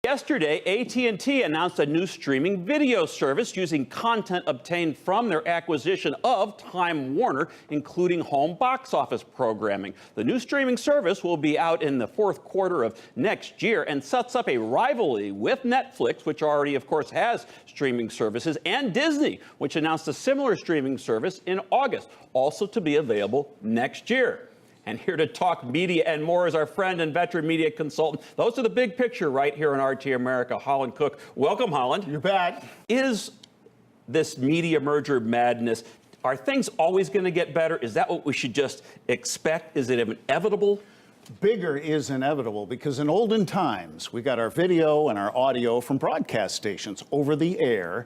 Yesterday, AT&T announced a new streaming video service using content obtained from their acquisition of Time Warner, including home box office programming. The new streaming service will be out in the fourth quarter of next year and sets up a rivalry with Netflix, which already, of course, has streaming services, and Disney, which announced a similar streaming service in August, also to be available next year. And here to talk media and more is our friend and veteran media consultant. Those are the big picture right here on RT America, Holland Cooke. Welcome, Holland. You bet. Is this media merger madness, are things always going to get better? Is that what we should just expect? Is it inevitable? Bigger is inevitable because in olden times, we got our video and our audio from broadcast stations over the air,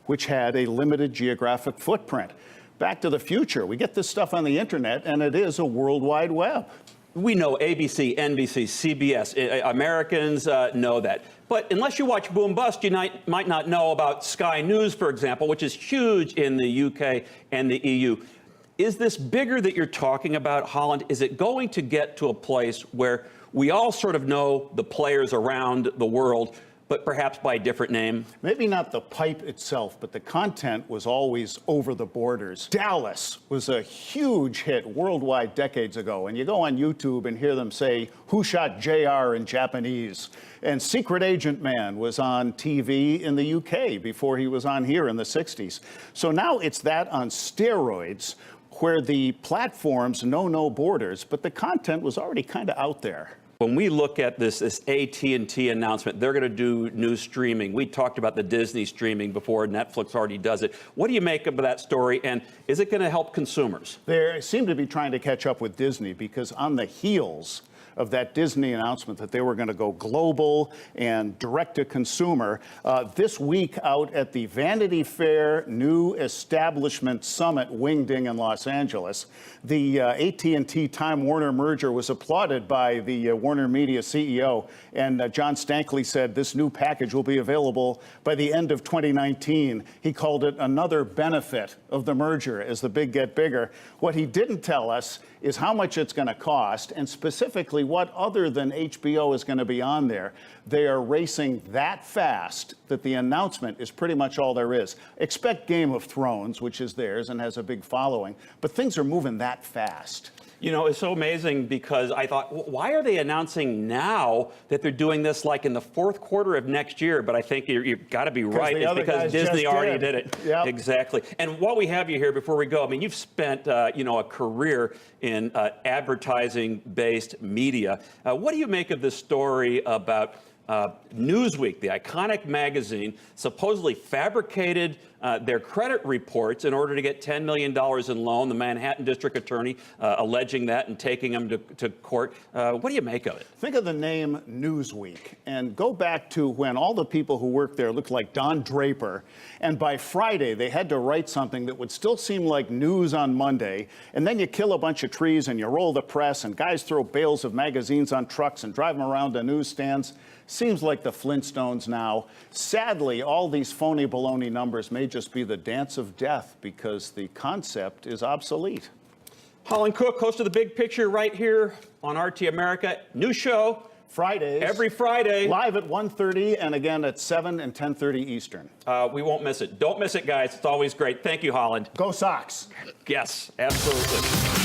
which had a limited geographic footprint. Back to the future, we get this stuff on the internet, and it is a World Wide Web. We know ABC, NBC, CBS. Americans know that. But unless you watch Boom Bust, you might not know about Sky News, for example, which is huge in the UK and the EU. Is this bigger that you're talking about, Holland? Is it going to get to a place where we all sort of know the players around the world, but perhaps by a different name? Maybe not the pipe itself, but the content was always over the borders. Dallas was a huge hit worldwide decades ago, and you go on YouTube and hear them say, "Who shot JR" in Japanese? And Secret Agent Man was on TV in the UK before he was on here in the 60s. So now it's that on steroids, where the platforms know no borders, but the content was already kind of out there. When we look at this AT&T announcement, they're going to do new streaming. We talked about the Disney streaming before. Netflix already does it. What do you make of that story, and is it going to help consumers? They seem to be trying to catch up with Disney because on the heels of that Disney announcement that they were going to go global and direct to consumer, this week out at the Vanity Fair New Establishment Summit Wingding in Los Angeles, the AT&T Time Warner merger was applauded by the Warner Media CEO, and John Stankley said this new package will be available by the end of 2019. He called it another benefit of the merger as the big get bigger. What he didn't tell us is how much it's going to cost, and specifically what other than HBO is going to be on there. They are racing that fast that the announcement is pretty much all there is. Expect Game of Thrones, which is theirs and has a big following, but things are moving that fast. You know, it's so amazing because I thought, why are they announcing now that they're doing this like in the fourth quarter of next year? But I think you've got to be right. It's because Disney already did it. Yep. Exactly. And while we have you here, before we go, I mean, you've spent, a career in advertising-based media. What do you make of this story about Newsweek, the iconic magazine, supposedly fabricated their credit reports in order to get $10 million in loan, the Manhattan district attorney alleging that and taking them to court. What do you make of it? Think of the name Newsweek and go back to when all the people who worked there looked like Don Draper, and by Friday they had to write something that would still seem like news on Monday, and then you kill a bunch of trees and you roll the press and guys throw bales of magazines on trucks and drive them around to newsstands. Seems like the Flintstones now. Sadly, all these phony baloney numbers may just be the dance of death because the concept is obsolete. Holland Cooke, host of The Big Picture right here on RT America. New show. Fridays. Every Friday. Live at 1:30 and again at 7 and 10:30 Eastern. We won't miss it. Don't miss it, guys. It's always great. Thank you, Holland. Go Sox. Yes, absolutely.